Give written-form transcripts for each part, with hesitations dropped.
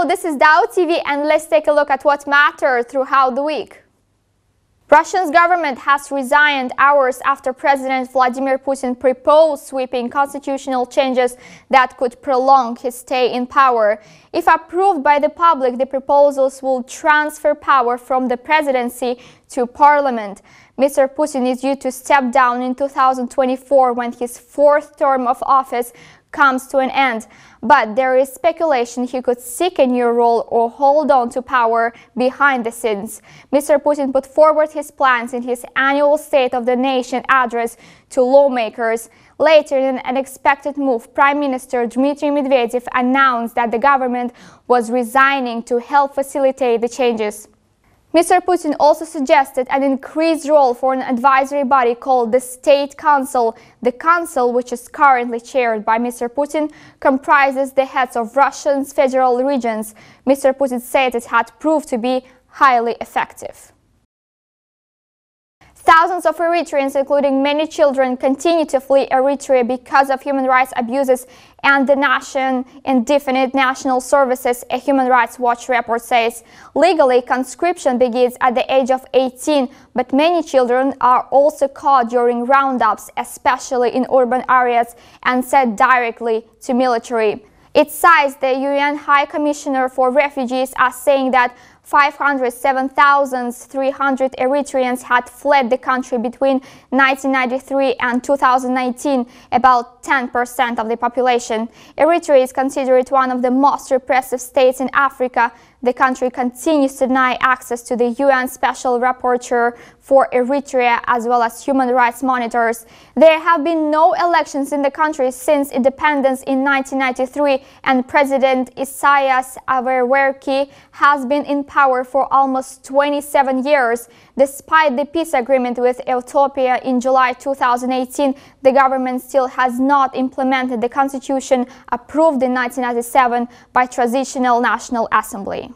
Hello, this is Dow TV and let's take a look at what mattered throughout the week. Russia's government has resigned hours after President Vladimir Putin proposed sweeping constitutional changes that could prolong his stay in power. If approved by the public, the proposals will transfer power from the presidency to parliament. Mr. Putin is due to step down in 2024 when his fourth term of office comes to an end, but there is speculation he could seek a new role or hold on to power behind the scenes. Mr. Putin put forward his plans in his annual State of the Nation address to lawmakers. Later, in an unexpected move, Prime Minister Dmitry Medvedev announced that the government was resigning to help facilitate the changes. Mr. Putin also suggested an increased role for an advisory body called the State Council. The council, which is currently chaired by Mr. Putin, comprises the heads of Russia's federal regions. Mr. Putin said it had proved to be highly effective. Thousands of Eritreans, including many children, continue to flee Eritrea because of human rights abuses and the nation indefinite national services, a Human Rights Watch report says. Legally, conscription begins at the age of 18, but many children are also caught during roundups, especially in urban areas, and sent directly to military. It cites the UN High Commissioner for Refugees as saying that 507,300 Eritreans had fled the country between 1993 and 2019, about 10% of the population. Eritrea is considered one of the most repressive states in Africa. The country continues to deny access to the UN Special Rapporteur for Eritrea as well as human rights monitors. There have been no elections in the country since independence in 1993, and President Isaias Afwerki has been in power for almost 27 years. Despite the peace agreement with Ethiopia in July 2018, the government still has not implemented the constitution approved in 1997 by Transitional National Assembly.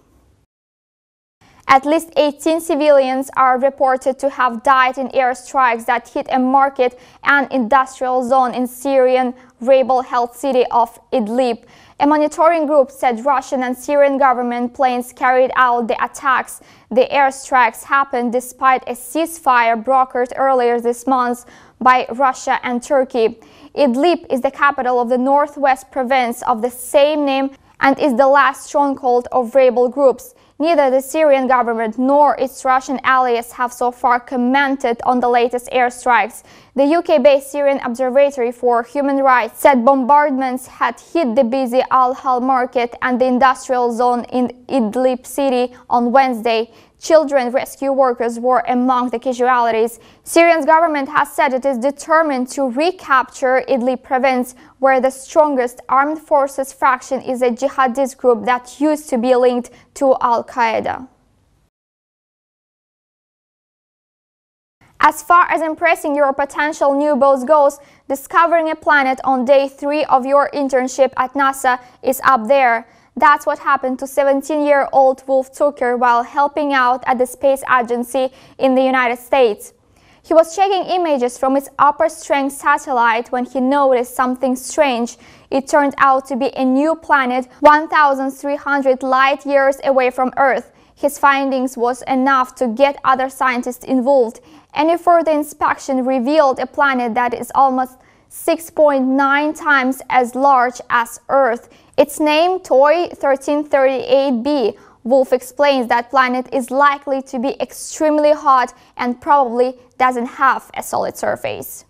At least 18 civilians are reported to have died in airstrikes that hit a market and industrial zone in Syrian rebel-held city of Idlib. A monitoring group said Russian and Syrian government planes carried out the attacks. The airstrikes happened despite a ceasefire brokered earlier this month by Russia and Turkey. Idlib is the capital of the northwest province of the same name and is the last stronghold of rebel groups. Neither the Syrian government nor its Russian allies have so far commented on the latest airstrikes. The UK-based Syrian Observatory for Human Rights said bombardments had hit the busy Al-Hal market and the industrial zone in Idlib city on Wednesday. Children rescue workers were among the casualties. Syria's government has said it is determined to recapture Idlib province, where the strongest armed forces faction is a jihadist group that used to be linked to Al-Qaeda. As far as impressing your potential new boss goes, discovering a planet on day 3 of your internship at NASA is up there. That's what happened to 17-year-old Wolf Tucker while helping out at the space agency in the United States. He was checking images from its upper-strength satellite when he noticed something strange. It turned out to be a new planet 1,300 light-years away from Earth. His findings was enough to get other scientists involved. Any further inspection revealed a planet that is almost 6.9 times as large as Earth. Its name, TOI 1338b. Wolf explains that planet is likely to be extremely hot and probably doesn't have a solid surface.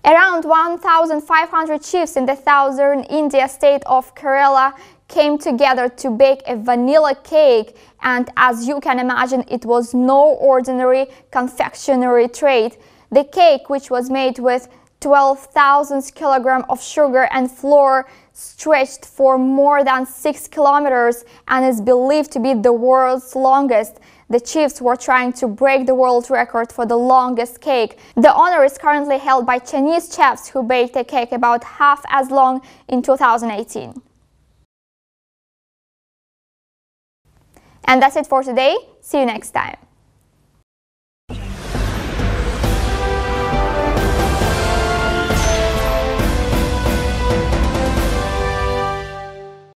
Around 1,500 chiefs in the southern India state of Kerala came together to bake a vanilla cake, and as you can imagine, it was no ordinary confectionery trade. The cake, which was made with 12,000 kilograms of sugar and flour, stretched for more than 6 kilometers and is believed to be the world's longest. The chiefs were trying to break the world record for the longest cake. The honor is currently held by Chinese chefs who baked a cake about half as long in 2018. And that's it for today. See you next time.